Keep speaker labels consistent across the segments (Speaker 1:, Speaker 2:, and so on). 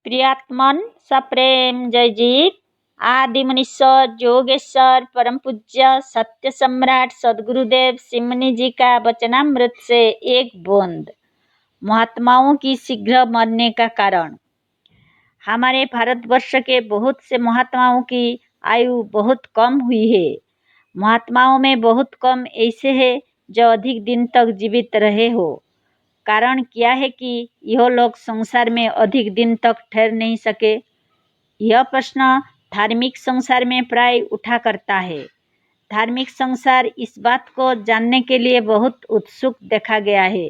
Speaker 1: प्रियात्मन सप्रेम जयजीत आदि मनीश्वर योगेश्वर परम पूज्य सत्य सम्राट सदगुरुदेव सिमनी जी का वचनामृत से एक बूंद। महात्माओं की शीघ्र मरने का कारण। हमारे भारतवर्ष के बहुत से महात्माओं की आयु बहुत कम हुई है। महात्माओं में बहुत कम ऐसे हैं जो अधिक दिन तक जीवित रहे हो। कारण क्या है कि यह लोग संसार में अधिक दिन तक ठहर नहीं सके? यह प्रश्न धार्मिक संसार में प्राय उठा करता है। धार्मिक संसार इस बात को जानने के लिए बहुत उत्सुक देखा गया है।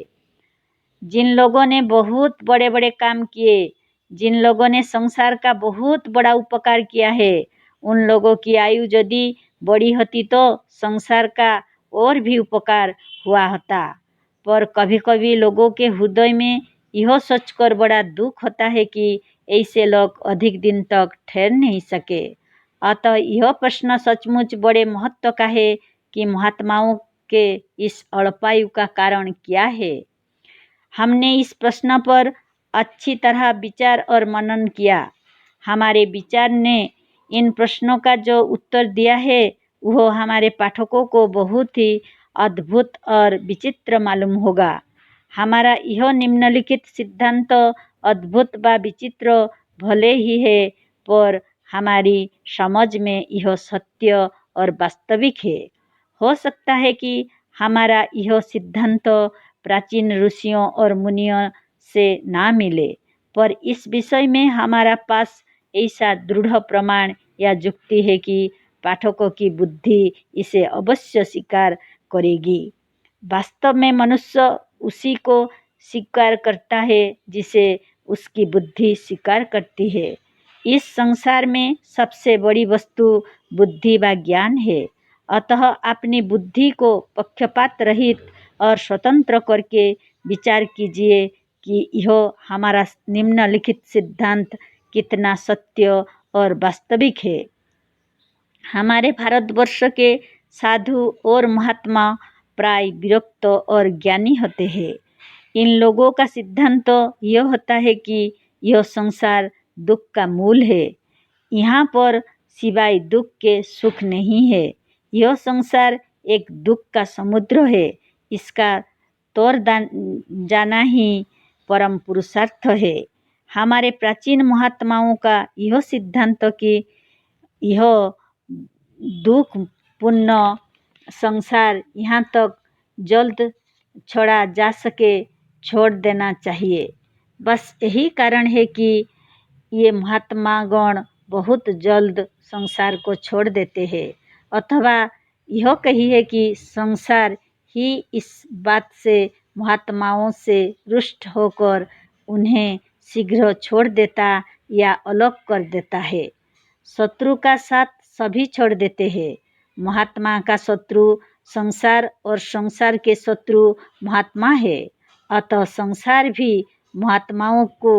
Speaker 1: जिन लोगों ने बहुत बड़े बड़े काम किए, जिन लोगों ने संसार का बहुत बड़ा उपकार किया है, उन लोगों की आयु यदि बड़ी होती तो संसार का और भी उपकार हुआ होता। पर कभी कभी लोगों के हृदय में यह सोचकर बड़ा दुख होता है कि ऐसे लोग अधिक दिन तक ठहर नहीं सके। अतः यह प्रश्न सचमुच बड़े महत्व का है कि महात्माओं के इस अल्पायु का कारण क्या है। हमने इस प्रश्न पर अच्छी तरह विचार और मनन किया। हमारे विचार ने इन प्रश्नों का जो उत्तर दिया है वह हमारे पाठकों को बहुत ही अद्भुत और विचित्र मालूम होगा। हमारा यह निम्नलिखित सिद्धांत अद्भुत व विचित्र भले ही है, पर हमारी समझ में यह सत्य और वास्तविक है। हो सकता है कि हमारा यह सिद्धांत प्राचीन ऋषियों और मुनियों से ना मिले, पर इस विषय में हमारा पास ऐसा दृढ़ प्रमाण या युक्ति है कि पाठकों की बुद्धि इसे अवश्य स्वीकार करेगी। वास्तव में मनुष्य उसी को स्वीकार करता है जिसे उसकी बुद्धि स्वीकार करती है। इस संसार में सबसे बड़ी वस्तु बुद्धि व ज्ञान है। अतः अपनी बुद्धि को पक्षपात रहित और स्वतंत्र करके विचार कीजिए कि यह हमारा निम्नलिखित सिद्धांत कितना सत्य और वास्तविक है। हमारे भारतवर्ष के साधु और महात्मा प्राय विरक्त और ज्ञानी होते हैं। इन लोगों का सिद्धांत यह होता है कि यह संसार दुख का मूल है। यहाँ पर सिवाय दुख के सुख नहीं है। यह संसार एक दुख का समुद्र है। इसका तोड़ जाना ही परम पुरुषार्थ है। हमारे प्राचीन महात्माओं का यह सिद्धांत कि यह दुख पूर्ण संसार यहाँ तक जल्द छोड़ा जा सके छोड़ देना चाहिए। बस यही कारण है कि ये महात्मागण बहुत जल्द संसार को छोड़ देते हैं, अथवा यह कहिए कि संसार ही इस बात से महात्माओं से रुष्ट होकर उन्हें शीघ्र छोड़ देता या अलग कर देता है। शत्रु का साथ सभी छोड़ देते हैं। महात्मा का शत्रु संसार और संसार के शत्रु महात्मा है। अतः संसार भी महात्माओं को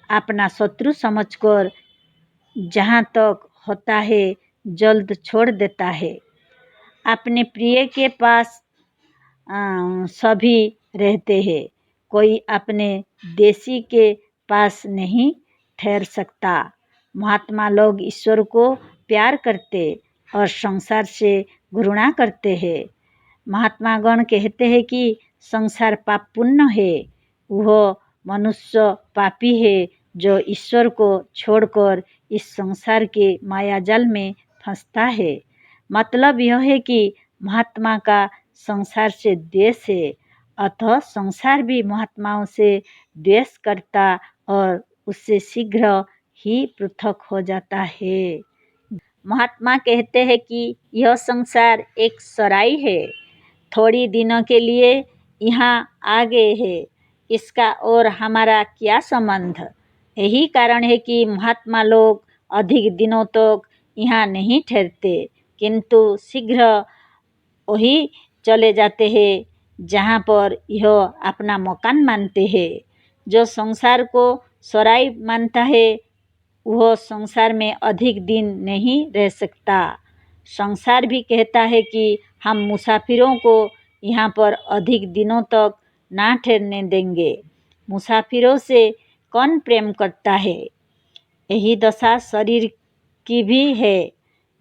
Speaker 1: अपना शत्रु समझकर जहाँ तक होता है जल्द छोड़ देता है। अपने प्रिय के पास सभी रहते हैं। कोई अपने देशी के पास नहीं ठहर सकता। महात्मा लोग ईश्वर को प्यार करते और संसार से घृणा करते हैं। महात्मागण कहते हैं कि संसार पापपूर्ण है। वह मनुष्य पापी है जो ईश्वर को छोड़कर इस संसार के मायाजाल में फंसता है। मतलब यह है कि महात्मा का संसार से द्वेष है। अतः संसार भी महात्माओं से द्वेष करता और उससे शीघ्र ही पृथक हो जाता है। महात्मा कहते हैं कि यह संसार एक सराय है, थोड़ी दिनों के लिए यहाँ आ गए हैं, इसका और हमारा क्या संबंध। यही कारण है कि महात्मा लोग अधिक दिनों तक यहाँ नहीं ठहरते, किंतु शीघ्र वही चले जाते हैं जहाँ पर यह अपना मकान मानते हैं। जो संसार को सराय मानता है वह संसार में अधिक दिन नहीं रह सकता। संसार भी कहता है कि हम मुसाफिरों को यहाँ पर अधिक दिनों तक ना ठहरने देंगे। मुसाफिरों से कौन प्रेम करता है? यही दशा शरीर की भी है।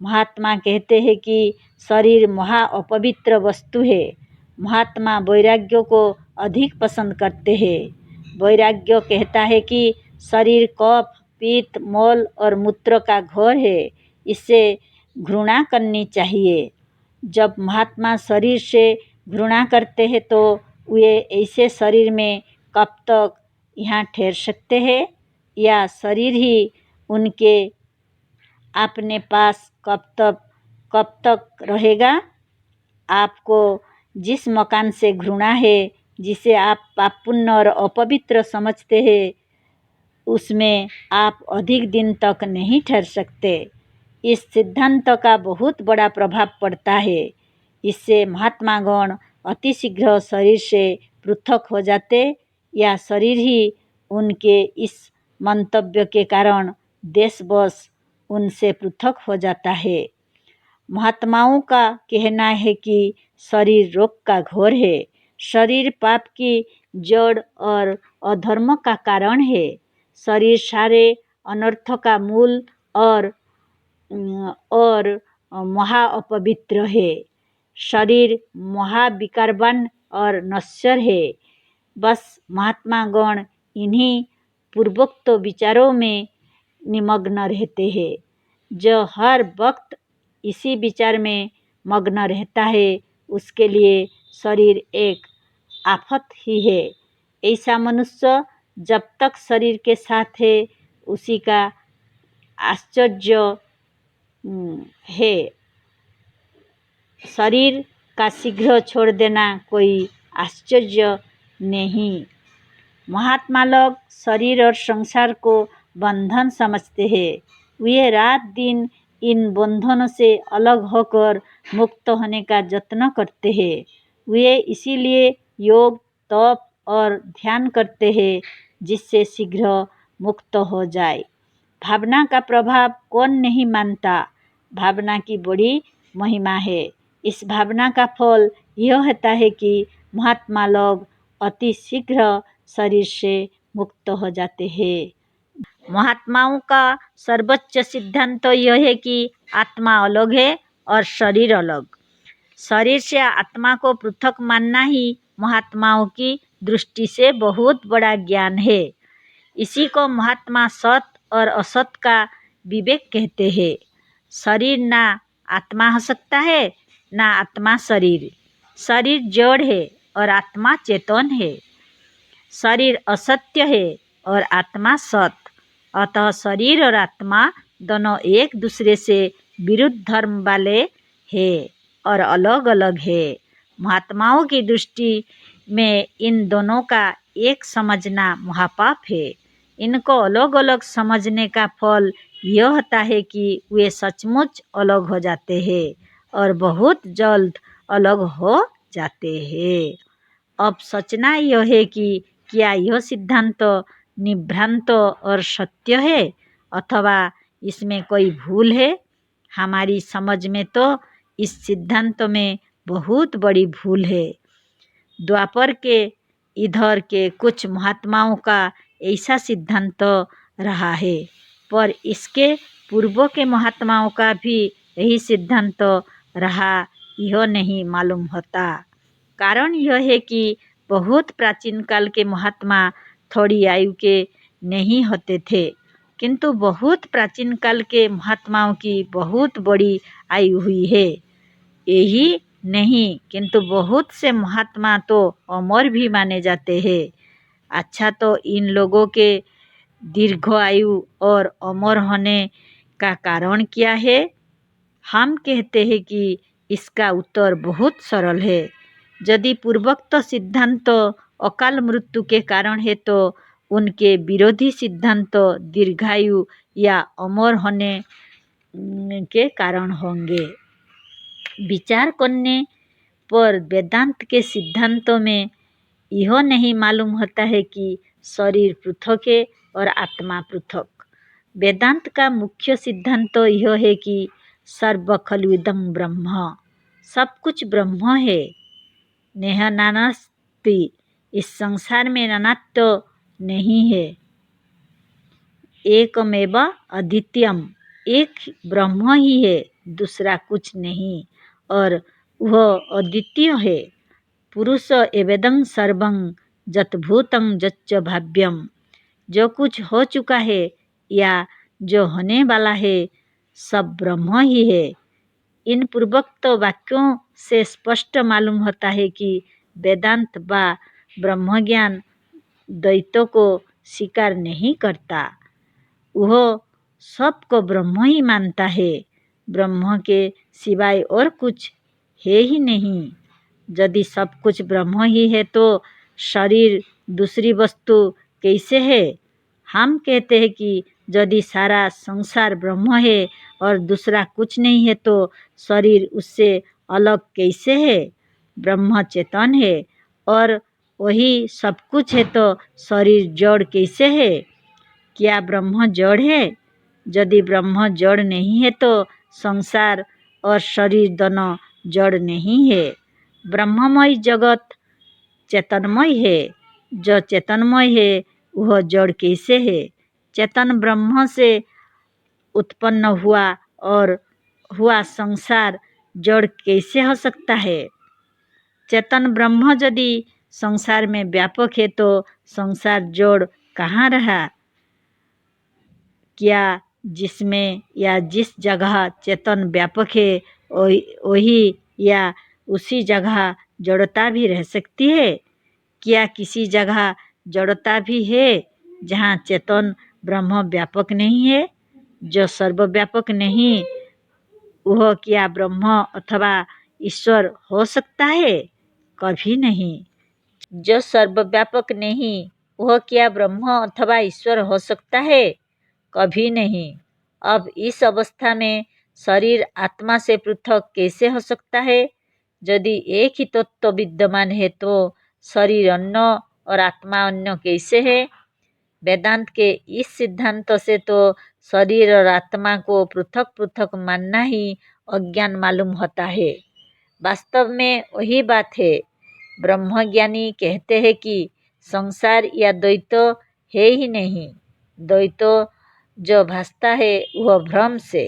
Speaker 1: महात्मा कहते हैं कि शरीर महा अपवित्र वस्तु है। महात्मा वैराग्य को अधिक पसंद करते हैं। वैराग्य कहता है कि शरीर कफ, पित्त, मल और मूत्र का घर है, इससे घृणा करनी चाहिए। जब महात्मा शरीर से घृणा करते हैं तो वे ऐसे शरीर में कब तक यहाँ ठहर सकते हैं, या शरीर ही उनके अपने पास कब तक रहेगा। आपको जिस मकान से घृणा है, जिसे आप पापपूर्ण और अपवित्र समझते हैं, उसमें आप अधिक दिन तक नहीं ठहर सकते। इस सिद्धांत का बहुत बड़ा प्रभाव पड़ता है। इससे महात्मागण अतिशीघ्र शरीर से पृथक हो जाते, या शरीर ही उनके इस मंतव्य के कारण देशवश उनसे पृथक हो जाता है। महात्माओं का कहना है कि शरीर रोग का घर है। शरीर पाप की जड़ और अधर्म का कारण है। शरीर सारे अनर्थ का मूल और महा अपवित्र है। शरीर महाविकारवान और नश्वर है। बस महात्मागण इन्हीं पूर्वोक्त विचारों में निमग्न रहते हैं। जो हर वक्त इसी विचार में मग्न रहता है, उसके लिए शरीर एक आफत ही है। ऐसा मनुष्य जब तक शरीर के साथ है, उसी का आश्चर्य है। शरीर का शीघ्र छोड़ देना कोई आश्चर्य नहीं। महात्मा लोग शरीर और संसार को बंधन समझते हैं। वे रात दिन इन बंधनों से अलग होकर मुक्त होने का यत्न करते हैं। वे इसीलिए योग, तप और ध्यान करते हैं, जिससे शीघ्र मुक्त हो जाए। भावना का प्रभाव कौन नहीं मानता। भावना की बड़ी महिमा है। इस भावना का फल यह होता है कि महात्मा लोग अति शीघ्र शरीर से मुक्त हो जाते हैं। महात्माओं का सर्वोच्च सिद्धांत तो यह है कि आत्मा अलग है और शरीर अलग। शरीर से आत्मा को पृथक मानना ही महात्माओं की दृष्टि से बहुत बड़ा ज्ञान है। इसी को महात्मा सत और असत का विवेक कहते हैं। शरीर ना आत्मा हो सकता है, ना आत्मा शरीर। शरीर जड़ है और आत्मा चेतन है। शरीर असत्य है और आत्मा सत। अतः शरीर और आत्मा दोनों एक दूसरे से विरुद्ध धर्म वाले हैं और अलग अलग है। महात्माओं की दृष्टि में इन दोनों का एक समझना महापाप है। इनको अलग अलग समझने का फल यह होता है कि वे सचमुच अलग हो जाते हैं और बहुत जल्द अलग हो जाते हैं। अब सोचना यह है कि क्या यह सिद्धांत निभ्रांत और सत्य है, अथवा इसमें कोई भूल है। हमारी समझ में तो इस सिद्धांत में बहुत बड़ी भूल है। द्वापर के इधर के कुछ महात्माओं का ऐसा सिद्धांत रहा है, पर इसके पूर्व के महात्माओं का भी यही सिद्धांत रहा, यह नहीं मालूम होता। कारण यह है कि बहुत प्राचीन काल के महात्मा थोड़ी आयु के नहीं होते थे, किंतु बहुत प्राचीन काल के महात्माओं की बहुत बड़ी आयु हुई है। यही नहीं, किंतु बहुत से महात्मा तो अमर भी माने जाते हैं। अच्छा, तो इन लोगों के दीर्घ आयु और अमर होने का कारण क्या है? हम कहते हैं कि इसका उत्तर बहुत सरल है। यदि पूर्वोक्त सिद्धांत अकाल मृत्यु के कारण है, तो उनके विरोधी सिद्धांत दीर्घायु या अमर होने के कारण होंगे। विचार करने पर वेदांत के सिद्धांतों में यह नहीं मालूम होता है कि शरीर पृथक है और आत्मा पृथक। वेदांत का मुख्य सिद्धांत तो यह है कि सर्व खलु इदं ब्रह्म, सब कुछ ब्रह्म है। नेह नानास्ति, इस संसार में नानात्व नहीं है। एकमेव अद्वितीयम, एक ब्रह्म ही है, दूसरा कुछ नहीं, और वह अद्वितीय है। पुरुष एवेदं सर्वं जतभूतं जच्च भाव्यम, जो कुछ हो चुका है या जो होने वाला है सब ब्रह्म ही है। इन पूर्वोक्त वाक्यों से स्पष्ट मालूम होता है कि वेदांत व ब्रह्मज्ञान द्वैतों को स्वीकार नहीं करता, वह सबको ब्रह्म ही मानता है। ब्रह्म के सिवाय और कुछ है ही नहीं। यदि सब कुछ ब्रह्म ही है तो शरीर दूसरी वस्तु कैसे है? हम कहते हैं कि यदि सारा संसार ब्रह्म है और दूसरा कुछ नहीं है तो शरीर उससे अलग कैसे है? ब्रह्म चेतन है और वही सब कुछ है तो शरीर जड़ कैसे है? क्या ब्रह्म जड़ है? यदि ब्रह्म जड़ नहीं है तो संसार और शरीर दोनों जड़ नहीं है। ब्रह्ममय जगत चेतनमय है। जो चेतनमय है वह जड़ कैसे है? चेतन ब्रह्म से उत्पन्न हुआ और हुआ संसार जड़ कैसे हो सकता है? चेतन ब्रह्म यदि संसार में व्यापक है तो संसार जड़ कहाँ रहा? क्या जिसमें या जिस जगह चेतन व्यापक है वही या उसी जगह जड़ता भी रह सकती है? क्या किसी जगह जड़ता भी है जहाँ चेतन ब्रह्म व्यापक नहीं है? जो सर्वव्यापक नहीं वह क्या ब्रह्म अथवा ईश्वर हो सकता है? कभी नहीं। जो सर्वव्यापक नहीं वह क्या ब्रह्म अथवा ईश्वर हो सकता है? कभी नहीं। अब इस अवस्था में शरीर आत्मा से पृथक कैसे हो सकता है? यदि एक ही तत्व विद्यमान है तो शरीर अन्य और आत्मा अन्य कैसे है? वेदांत के इस सिद्धांत से तो शरीर और आत्मा को पृथक पृथक मानना ही अज्ञान मालूम होता है। वास्तव में वही बात है। ब्रह्मज्ञानी कहते हैं कि संसार या द्वैत है ही नहीं। द्वैत जो भासता है वह भ्रम से,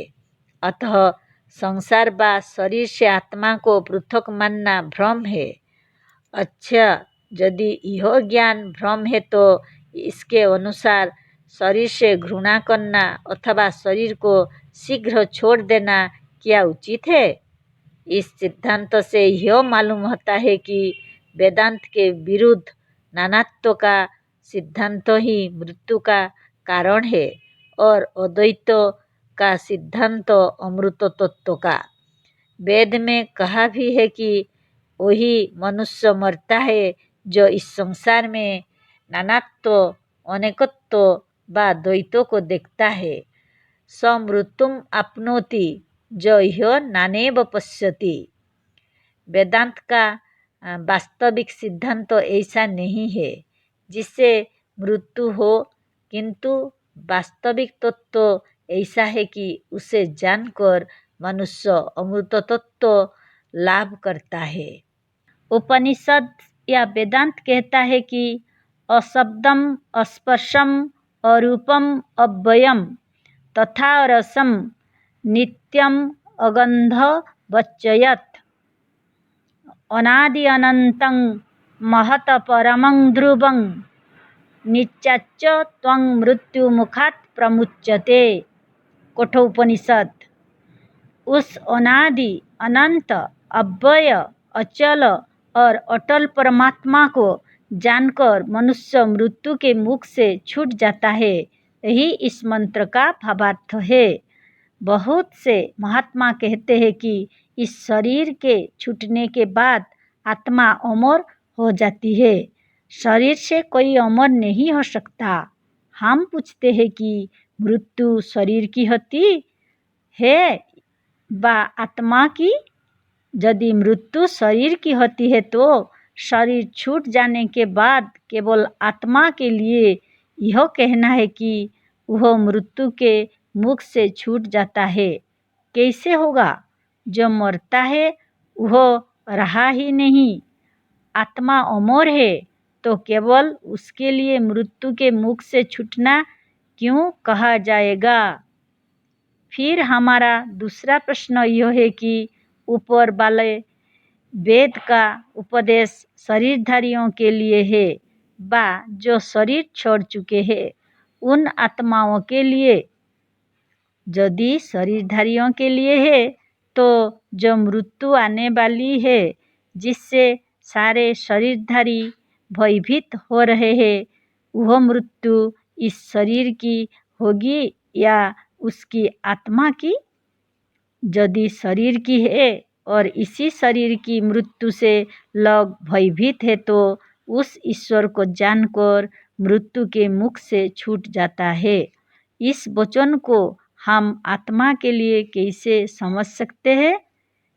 Speaker 1: अतः संसार व शरीर से आत्मा को पृथक मानना भ्रम है। अच्छा, यदि यह ज्ञान भ्रम है तो इसके अनुसार शरीर से घृणा करना अथवा शरीर को शीघ्र छोड़ देना क्या उचित है? इस सिद्धांत से यह मालूम होता है कि वेदांत के विरुद्ध नानात्व का सिद्धांत ही मृत्यु का कारण है और अद्वैत का सिद्धांत अमृत तत्व का। वेद में कहा भी है कि वही मनुष्य मरता है जो इस संसार में नानात्व अनेकत्व व द्वैतों को देखता है। स मृत्युम आपनोति जो यह नानेव पश्यति। वेदांत का वास्तविक सिद्धांत तो ऐसा नहीं है जिससे मृत्यु हो, किंतु वास्तविक तत्व ऐसा है कि उसे जानकर मनुष्य अमृत तत्व लाभ करता है। उपनिषद या वेदांत कहता है कि अशब्दम अस्पर्शम अरूपम अव्ययम तथा रसम नित्यम अगंध वच्चयत अनादि अनंतं महत परमं ध्रुवं निच्चाच्च त्वं मृत्यु मुखात् प्रमुच्यते। कठोपनिषद। उस अनादि अनंत अव्यय अचल और अटल परमात्मा को जानकर मनुष्य मृत्यु के मुख से छूट जाता है। यही इस मंत्र का भावार्थ है। बहुत से महात्मा कहते हैं कि इस शरीर के छूटने के बाद आत्मा अमर हो जाती है। शरीर से कोई अमर नहीं हो सकता। हम पूछते हैं कि मृत्यु शरीर की होती है व आत्मा की? यदि मृत्यु शरीर की होती है तो शरीर छूट जाने के बाद केवल आत्मा के लिए यह कहना है कि वह मृत्यु के मुख से छूट जाता है। कैसे होगा? जो मरता है वह रहा ही नहीं। आत्मा अमर है तो केवल उसके लिए मृत्यु के मुख से छूटना क्यों कहा जाएगा? फिर हमारा दूसरा प्रश्न यह है कि ऊपर वाले वेद का उपदेश शरीरधारियों के लिए है व जो शरीर छोड़ चुके हैं उन आत्माओं के लिए। यदि शरीरधारियों के लिए है तो जो मृत्यु आने वाली है जिससे सारे शरीरधारी भयभीत हो रहे हैं, वह मृत्यु इस शरीर की होगी या उसकी आत्मा की? यदि शरीर की है और इसी शरीर की मृत्यु से लोग भयभीत है तो उस ईश्वर को जानकर मृत्यु के मुख से छूट जाता है। इस वचन को हम आत्मा के लिए कैसे समझ सकते हैं?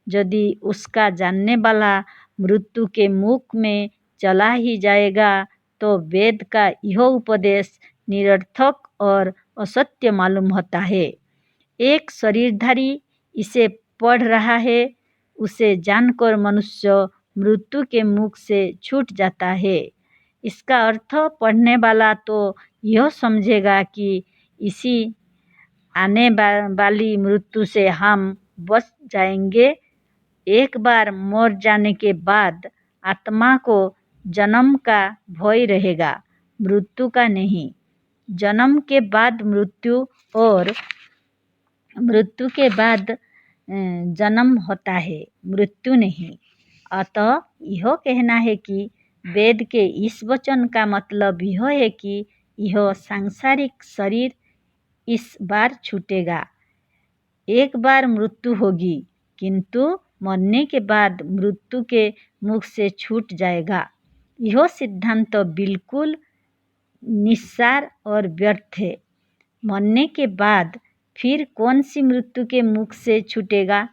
Speaker 1: यदि उसका जानने वाला मृत्यु के मुख में चला ही जाएगा तो वेद का यह उपदेश निरर्थक और असत्य मालूम होता है। एक शरीरधारी इसे पढ़ रहा है, उसे जानकर मनुष्य मृत्यु के मुख से छूट जाता है। इसका अर्थ पढ़ने वाला तो यह समझेगा कि इसी आने वाली मृत्यु से हम बच जाएंगे। एक बार मर जाने के बाद आत्मा को जन्म का भय रहेगा, मृत्यु का नहीं। जन्म के बाद मृत्यु और मृत्यु के बाद जन्म होता है, मृत्यु नहीं। अतः यह कहना है कि वेद के इस वचन का मतलब यह है कि यह सांसारिक शरीर इस बार छूटेगा। एक बार मृत्यु होगी किंतु मरने के बाद मृत्यु के मुख से छूट जाएगा। यह सिद्धांत बिल्कुल निस्सार और व्यर्थ है। मरने के बाद फिर कौन सी मृत्यु के मुख से छूटेगा?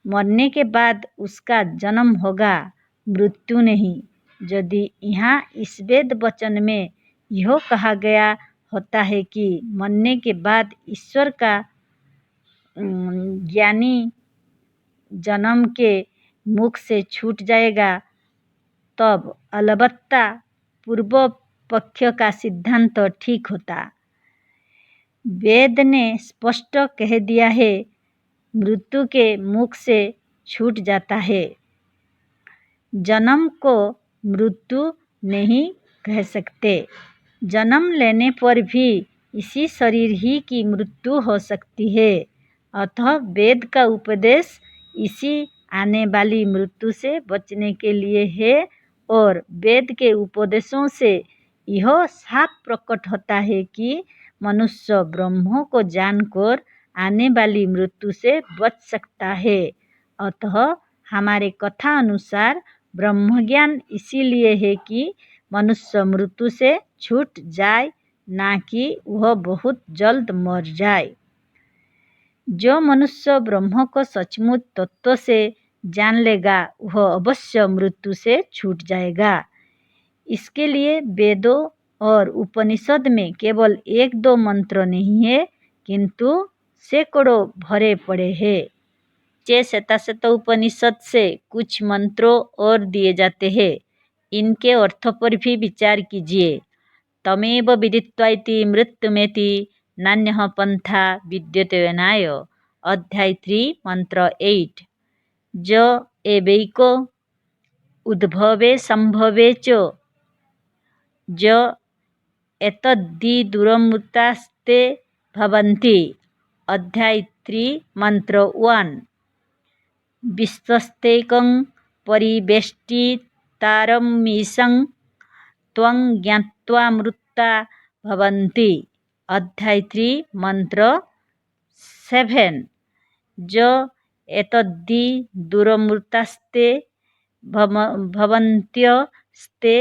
Speaker 1: मरने के बाद उसका जन्म होगा, मृत्यु नहीं। यदि यहाँ इस वेद वचन में यह कहा गया होता है कि मरने के बाद ईश्वर का ज्ञानी जन्म के मुख से छूट जाएगा, तब अलबत्ता पूर्व पक्ष का सिद्धांत ठीक होता। वेद ने स्पष्ट कह दिया है, मृत्यु के मुख से छूट जाता है। जन्म को मृत्यु नहीं कह सकते। जन्म लेने पर भी इसी शरीर ही की मृत्यु हो सकती है। अतः वेद का उपदेश इसी आने वाली मृत्यु से बचने के लिए है और वेद के उपदेशों से यह साफ प्रकट होता है कि मनुष्य ब्रह्म को जानकर आने वाली मृत्यु से बच सकता है। अतः हमारे कथा अनुसार ब्रह्मज्ञान इसीलिए है कि मनुष्य मृत्यु से छूट जाए, ना कि वह बहुत जल्द मर जाए। जो मनुष्य ब्रह्म को सचमुच तत्व से जान लेगा वह अवश्य मृत्यु से छूट जाएगा। इसके लिए वेदों और उपनिषद में केवल 1-2 मंत्र नहीं है किंतु सैकड़ों भरे पड़े हैं। शत उपनिषद से कुछ मंत्रों और दिए जाते हैं। इनके अर्थ पर भी विचार कीजिए। तमेव विदित्वा इति मृत्युमेति नान्यः पंथा विद्यते विनाय। अध्याय 3 मंत्र 8। ज एवैको उद्भवे संभवे च ज एतद्धि दूरमृतास्ते भवन्ति। अध्याय 3 मंत्र 1। विश्वस्तेकं परिवेष्टितारमीशं त्वं ज्ञात्वा मृता भवन्ति। अध्याय 3 मंत्र 7। ज एतद्धि दूरमृतास्ते भवन्त्यस्ते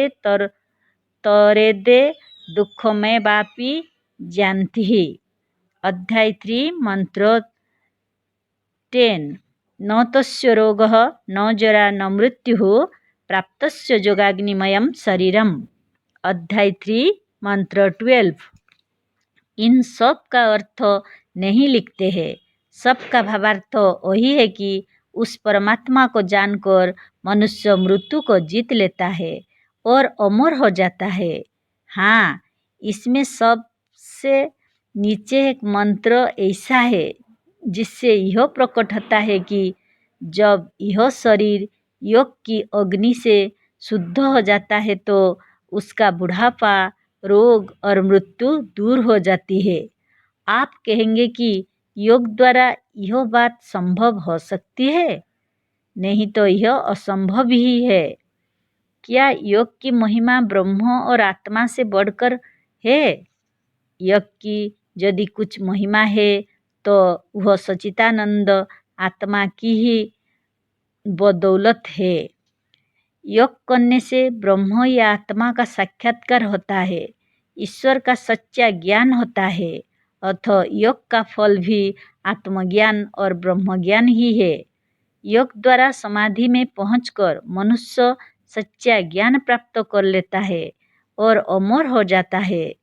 Speaker 1: तरेदे दुःखमेवापि जानति। अध्याय 3 मंत्र 10। न तस्य रोगः न जरा न मृत्युः प्राप्तस्य योगाग्निमयं शरीरम्। अध्याय 3 मंत्र 12। इन सब का अर्थ नहीं लिखते हैं। सबका भावार्थ वही है कि उस परमात्मा को जानकर मनुष्य मृत्यु को जीत लेता है और अमर हो जाता है। हाँ, इसमें सब उससे नीचे एक मंत्र ऐसा है जिससे यह प्रकट होता है कि जब यह शरीर योग की अग्नि से शुद्ध हो जाता है तो उसका बुढ़ापा, रोग और मृत्यु दूर हो जाती है। आप कहेंगे कि योग द्वारा यह बात संभव हो सकती है? नहीं तो यह असंभव ही है। क्या योग की महिमा ब्रह्म और आत्मा से बढ़कर है? योग की यदि कुछ महिमा है तो वह सच्चिदानंद आत्मा की ही बदौलत है। योग करने से ब्रह्म या आत्मा का साक्षात्कार होता है, ईश्वर का सच्चा ज्ञान होता है। अतः योग का फल भी आत्मज्ञान और ब्रह्मज्ञान ही है। योग द्वारा समाधि में पहुंचकर मनुष्य सच्चा ज्ञान प्राप्त कर लेता है और अमर हो जाता है।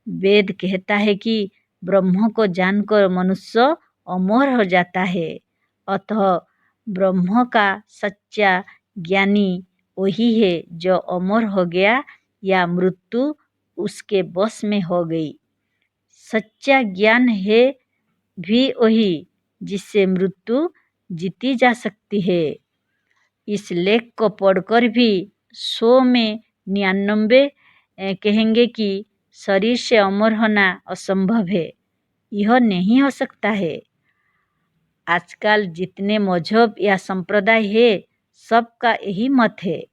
Speaker 1: वेद कहता है कि ब्रह्म को जानकर मनुष्य अमर हो जाता है। अतः ब्रह्म का सच्चा ज्ञानी वही है जो अमर हो गया या मृत्यु उसके बस में हो गई। सच्चा ज्ञान है भी वही जिससे मृत्यु जीती जा सकती है। इस लेख को पढ़कर भी 100 में 99 कहेंगे कि शरीर से अमर होना असंभव है, यह नहीं हो सकता है। आजकल जितने मजहब या संप्रदाय है सबका यही मत है,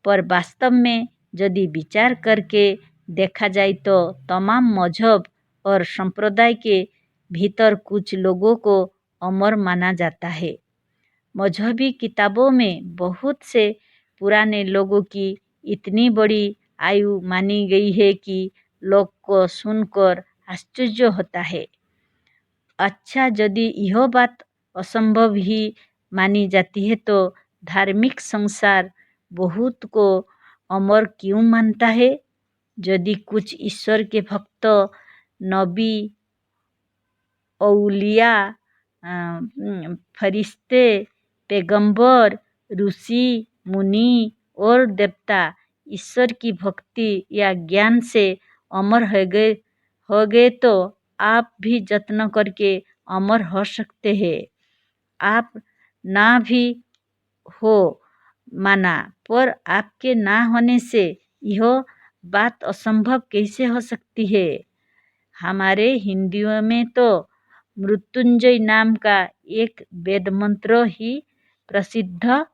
Speaker 1: पर वास्तव में यदि विचार करके देखा जाए तो तमाम मजहब और संप्रदाय के भीतर कुछ लोगों को अमर माना जाता है। मजहबी किताबों में बहुत से पुराने लोगों की इतनी बड़ी आयु मानी गई है कि लोग को सुनकर आश्चर्य होता है। अच्छा, यदि यह बात असंभव ही मानी जाती है तो धार्मिक संसार बहुत को अमर क्यों मानता है? यदि कुछ ईश्वर के भक्त, नबी, औलिया, फरिश्ते, पैगंबर, ऋषि, मुनि और देवता ईश्वर की भक्ति या ज्ञान से अमर हो गए तो आप भी यत्न करके अमर हो सकते हैं। आप ना भी हो माना, पर आपके ना होने से यह बात असंभव कैसे हो सकती है? हमारे हिंदुओं में तो मृत्युंजय नाम का एक वेद मंत्र ही प्रसिद्ध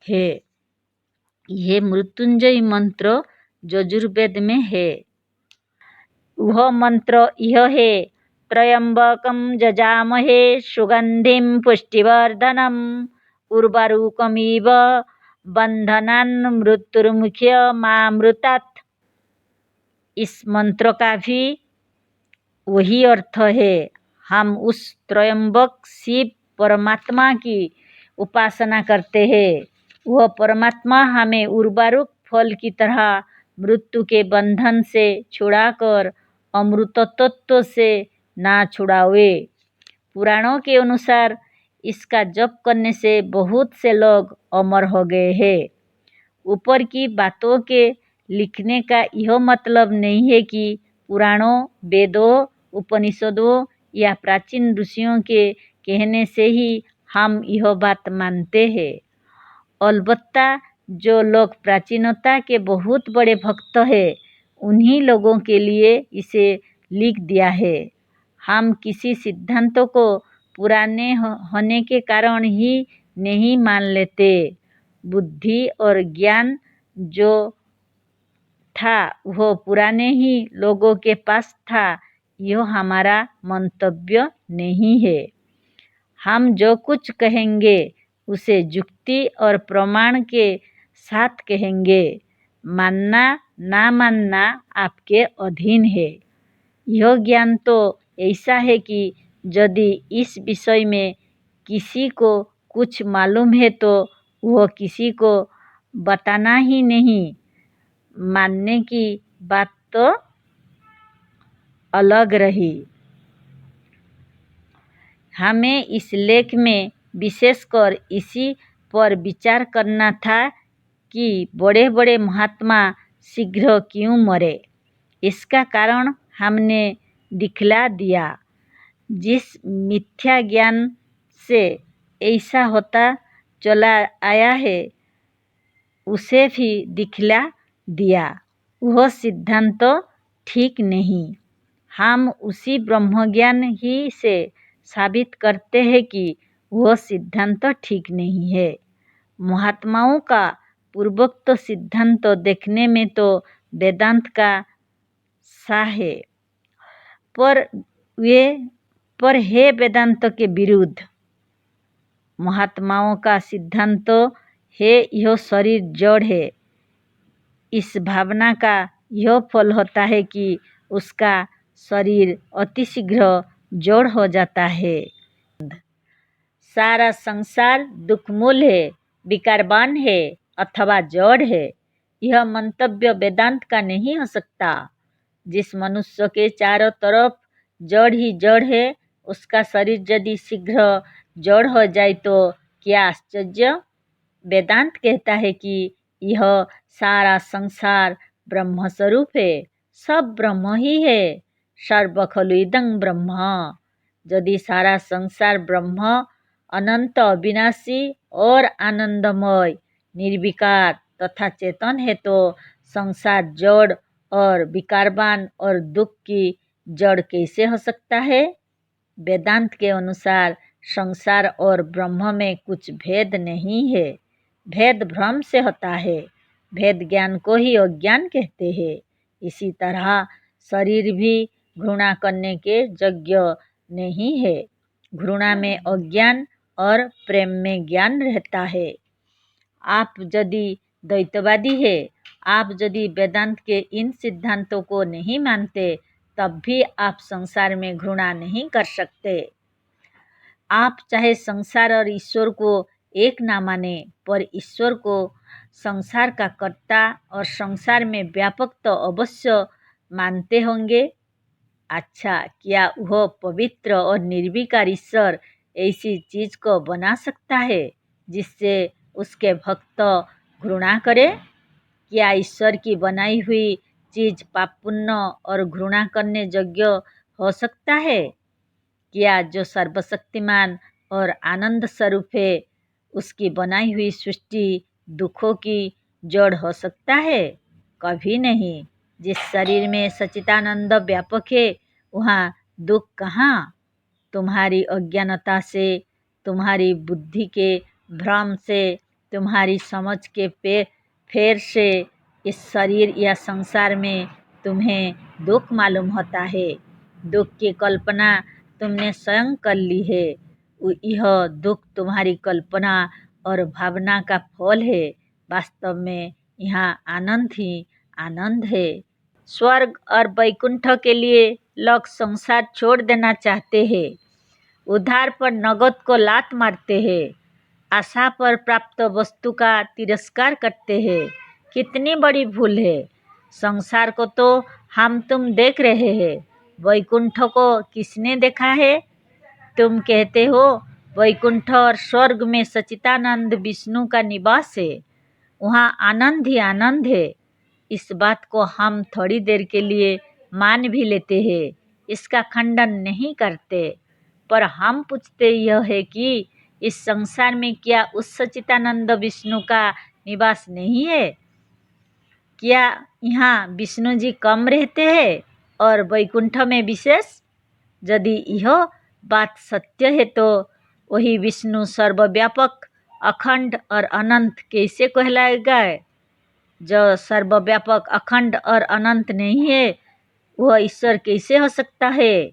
Speaker 1: है। यह मृत्युंजय मंत्र यजुर्वेद में है। वह मंत्र यह है: त्र्यंबकं यजामहे सुगंधिं पुष्टिवर्धनम् उर्वारुकमिव बंधनान् मृत्युर्मुक्षयमामृतात्। इस मंत्र का भी वही अर्थ है। हम उस त्र्यंबक शिव परमात्मा की उपासना करते हैं। वह परमात्मा हमें उर्वारुक फल की तरह मृत्यु के बंधन से छुड़ाकर अमृतत्व से ना छुड़ावे। पुराणों के अनुसार इसका जप करने से बहुत से लोग अमर हो गए हैं। ऊपर की बातों के लिखने का यह मतलब नहीं है कि पुराणों, वेदों, उपनिषदों या प्राचीन ऋषियों के कहने से ही हम यह बात मानते हैं। अलबत्ता जो लोग प्राचीनता के बहुत बड़े भक्त हैं, उन्हीं लोगों के लिए इसे लिख दिया है। हम किसी सिद्धांतों को पुराने होने के कारण ही नहीं मान लेते। बुद्धि और ज्ञान जो था वह पुराने ही लोगों के पास था, यह हमारा मंतव्य नहीं है। हम जो कुछ कहेंगे उसे युक्ति और प्रमाण के साथ कहेंगे। मानना ना मानना आपके अधीन है। यह ज्ञान तो ऐसा है कि यदि इस विषय में किसी को कुछ मालूम है तो वह किसी को बताना ही नहीं। मानने की बात तो अलग रही। हमें इस लेख में विशेषकर इसी पर विचार करना था कि बड़े बड़े महात्मा शीघ्र क्यों मरे। इसका कारण हमने दिखला दिया। जिस मिथ्या ज्ञान से ऐसा होता चला आया है उसे भी दिखला दिया। वह सिद्धांत तो ठीक नहीं। हम उसी ब्रह्मज्ञान ही से साबित करते हैं कि वह सिद्धांत तो ठीक नहीं है। महात्माओं का पूर्वोक्त सिद्धांत देखने में तो वेदांत का सा है, पर है वेदांत के विरुद्ध। महात्माओं का सिद्धांत है यह शरीर जड़ है। इस भावना का यह फल होता है कि उसका शरीर अतिशीघ्र जड़ हो जाता है। सारा संसार दुखमूल है, विकारवान है अथवा जड़ है, यह मंतव्य वेदांत का नहीं हो सकता। जिस मनुष्य के चारों तरफ जड़ ही जड़ है, उसका शरीर यदि शीघ्र जड़ हो जाए तो क्या आश्चर्य। वेदांत कहता है कि यह सारा संसार ब्रह्म स्वरूप है, सब ब्रह्म ही है। सर्व खलु इदं ब्रह्म। यदि सारा संसार ब्रह्म अनंत अविनाशी और आनंदमय निर्विकार तथा चेतन है तो संसार जड़ और विकारवान और दुख की जड़ कैसे हो सकता है। वेदांत के अनुसार संसार और ब्रह्म में कुछ भेद नहीं है। भेद भ्रम से होता है। भेद ज्ञान को ही अज्ञान कहते हैं। इसी तरह शरीर भी घृणा करने के योग्य नहीं है। घृणा में अज्ञान और प्रेम में ज्ञान रहता है। आप यदि द्वैतवादी है, आप यदि वेदांत के इन सिद्धांतों को नहीं मानते, तब भी आप संसार में घृणा नहीं कर सकते। आप चाहे संसार और ईश्वर को एक ना माने, पर ईश्वर को संसार का कर्ता और संसार में व्यापक तो अवश्य मानते होंगे। अच्छा, क्या वह पवित्र और निर्विकार ईश्वर ऐसी चीज को बना सकता है जिससे उसके भक्त घृणा करे। क्या ईश्वर की बनाई हुई चीज पापपुण्य और घृणा करने योग्य हो सकता है। क्या जो सर्वशक्तिमान और आनंद स्वरूप है उसकी बनाई हुई सृष्टि दुखों की जड़ हो सकता है। कभी नहीं। जिस शरीर में सच्चिदानंद व्यापक है वहाँ दुख कहाँ। तुम्हारी अज्ञानता से, तुम्हारी बुद्धि के भ्रम से, तुम्हारी समझ के फेर से इस शरीर या संसार में तुम्हें दुख मालूम होता है। दुख की कल्पना तुमने स्वयं कर ली है। यह दुख तुम्हारी कल्पना और भावना का फल है। वास्तव में यहाँ आनंद ही आनंद है। स्वर्ग और वैकुंठ के लिए लोग संसार छोड़ देना चाहते हैं। उधार पर नगद को लात मारते हैं। आशा पर प्राप्त वस्तु का तिरस्कार करते हैं। कितनी बड़ी भूल है। संसार को तो हम तुम देख रहे हैं, वैकुंठ को किसने देखा है। तुम कहते हो वैकुंठ और स्वर्ग में सच्चिदानंद विष्णु का निवास है, वहाँ आनंद ही आनंद है। इस बात को हम थोड़ी देर के लिए मान भी लेते हैं, इसका खंडन नहीं करते। पर हम पूछते यह है कि इस संसार में क्या उस सच्चिदानंद विष्णु का निवास नहीं है। क्या यहाँ विष्णु जी कम रहते हैं और वैकुंठ में विशेष। यदि यह बात सत्य है तो वही विष्णु सर्वव्यापक अखंड और अनंत कैसे कहलाएगा। जो सर्वव्यापक अखंड और अनंत नहीं है वह ईश्वर कैसे हो सकता है।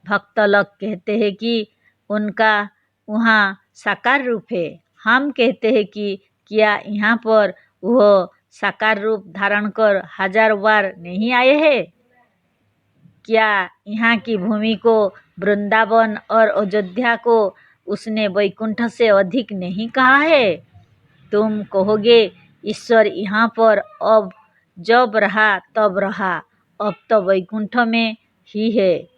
Speaker 1: भक्त लोग कहते हैं कि उनका वहाँ साकार रूप है। हम कहते हैं कि क्या यहाँ पर वह साकार रूप धारण कर 1000 बार नहीं आए हैं। क्या यहाँ की भूमि को, वृंदावन और अयोध्या को उसने वैकुंठ से अधिक नहीं कहा है। तुम कहोगे ईश्वर यहाँ पर अब जब रहा तब रहा, अब तो वैकुंठ में ही है।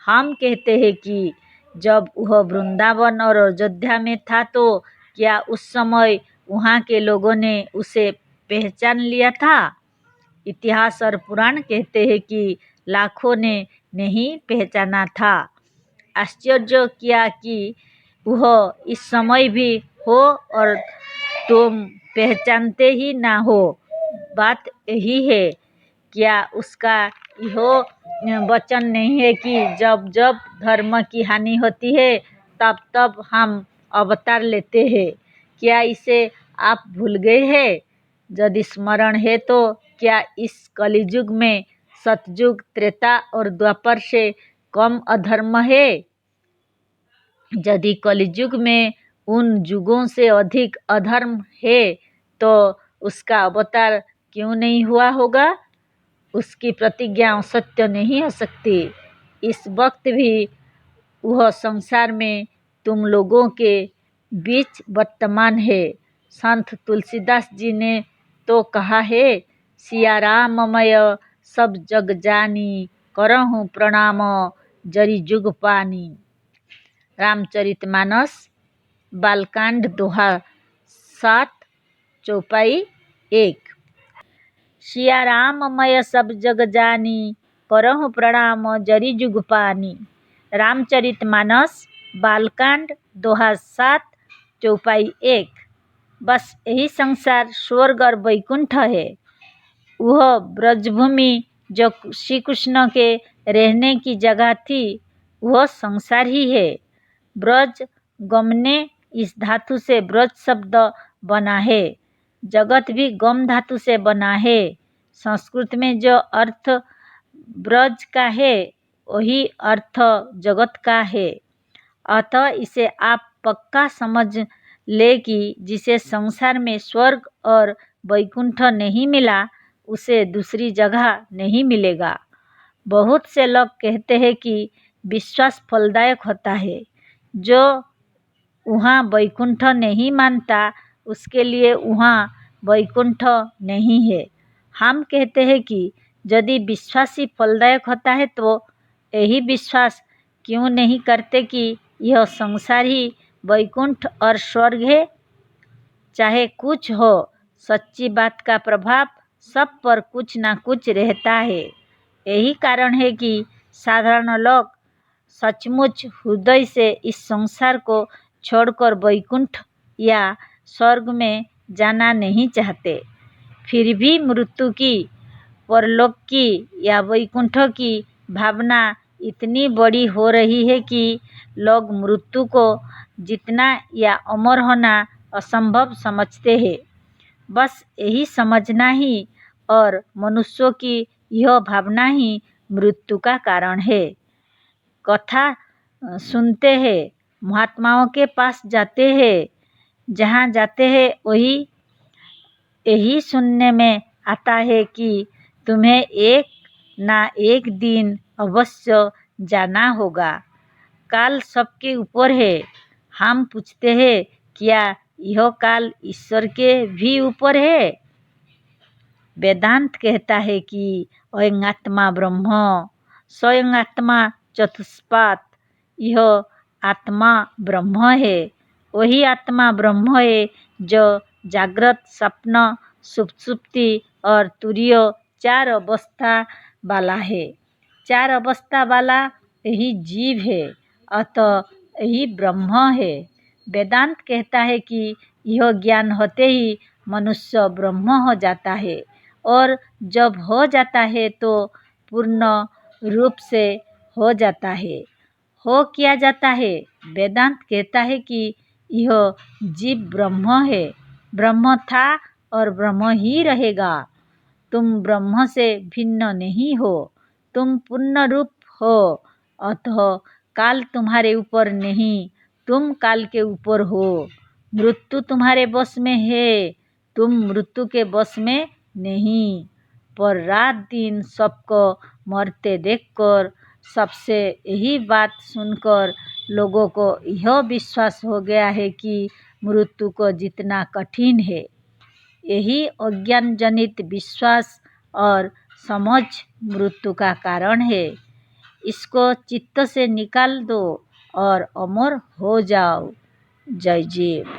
Speaker 1: हम कहते हैं कि जब वह वृंदावन और अयोध्या में था तो क्या उस समय वहाँ के लोगों ने उसे पहचान लिया था। इतिहास और पुराण कहते हैं कि लाखों ने नहीं पहचाना था। आश्चर्य किया कि वह इस समय भी हो और तुम पहचानते ही ना हो। बात यही है, क्या उसका यह वचन नहीं है कि जब जब धर्म की हानि होती है तब तब हम अवतार लेते हैं? क्या इसे आप भूल गए हैं? यदि स्मरण है तो क्या इस कलियुग में सतयुग, त्रेता और द्वापर से कम अधर्म है? यदि कलियुग में उन युगों से अधिक अधर्म है तो उसका अवतार क्यों नहीं हुआ होगा? उसकी प्रतिज्ञा सत्य नहीं हो सकती। इस वक्त भी वह संसार में तुम लोगों के बीच वर्तमान है। संत तुलसीदास जी ने तो कहा है, सिया राममय सब जग जानी, करहूँ प्रणाम जरी जुग पानी। रामचरितमानस बालकांड दोहा 7 चौपाई 1। सिया राममय सब जग जानी, करहूँ प्रणाम जरी जुग पानी। रामचरितमानस बालकांड दोहा 7 चौपाई 1। बस यही संसार स्वर्ग और वैकुंठ है। वह ब्रजभूमि जो श्री कृष्ण के रहने की जगह थी, वह संसार ही है। ब्रज गमने इस धातु से ब्रज शब्द बना है। जगत भी गम धातु से बना है। संस्कृत में जो अर्थ ब्रज का है वही अर्थ जगत का है। अतः इसे आप पक्का समझ ले कि जिसे संसार में स्वर्ग और वैकुंठ नहीं मिला, उसे दूसरी जगह नहीं मिलेगा। बहुत से लोग कहते हैं कि विश्वास फलदायक होता है। जो वहाँ वैकुंठ नहीं मानता, उसके लिए वहाँ वैकुंठ नहीं है। हम कहते हैं कि यदि विश्वास ही फलदायक होता है तो यही विश्वास क्यों नहीं करते कि यह संसार ही वैकुंठ और स्वर्ग है? चाहे कुछ हो, सच्ची बात का प्रभाव सब पर कुछ ना कुछ रहता है। यही कारण है कि साधारण लोग सचमुच हृदय से इस संसार को छोड़कर वैकुंठ या स्वर्ग में जाना नहीं चाहते। फिर भी मृत्यु की, परलोक की या वैकुंठ की भावना इतनी बड़ी हो रही है कि लोग मृत्यु को जीतना या अमर होना असंभव समझते हैं। बस यही समझना ही और मनुष्यों की यह भावना ही मृत्यु का कारण है। कथा सुनते हैं, महात्माओं के पास जाते हैं, जहाँ जाते हैं वही यही सुनने में आता है कि तुम्हें एक ना एक दिन अवश्य जाना होगा। काल सबके ऊपर है। हम पूछते हैं, क्या यह काल ईश्वर के भी ऊपर है? वेदांत कहता है कि अयं आत्मा ब्रह्म, स्वयं आत्मा चतुष्पाद। यह आत्मा ब्रह्म है। वही आत्मा ब्रह्म है जो जागृत, स्वप्न, सुषुप्ति और तुरीय 4 अवस्था वाला है। 4 अवस्था वाला यही जीव है, अतः यही ब्रह्म है। वेदांत कहता है कि यह ज्ञान होते ही मनुष्य ब्रह्म हो जाता है, और जब हो जाता है तो पूर्ण रूप से हो जाता है। हो किया जाता है? वेदांत कहता है कि यह जीव ब्रह्म है। ब्रह्म था और ब्रह्म ही रहेगा। तुम ब्रह्म से भिन्न नहीं हो, तुम पूर्ण रूप हो। अतः काल तुम्हारे ऊपर नहीं, तुम काल के ऊपर हो। मृत्यु तुम्हारे बस में है, तुम मृत्यु के बस में नहीं। पर रात दिन सबको मरते देखकर, सबसे यही बात सुनकर लोगों को यह विश्वास हो गया है कि मृत्यु को जीतना कठिन है। यही अज्ञान जनित विश्वास और समझ मृत्यु का कारण है। इसको चित्त से निकाल दो और अमर हो जाओ। जय जीव।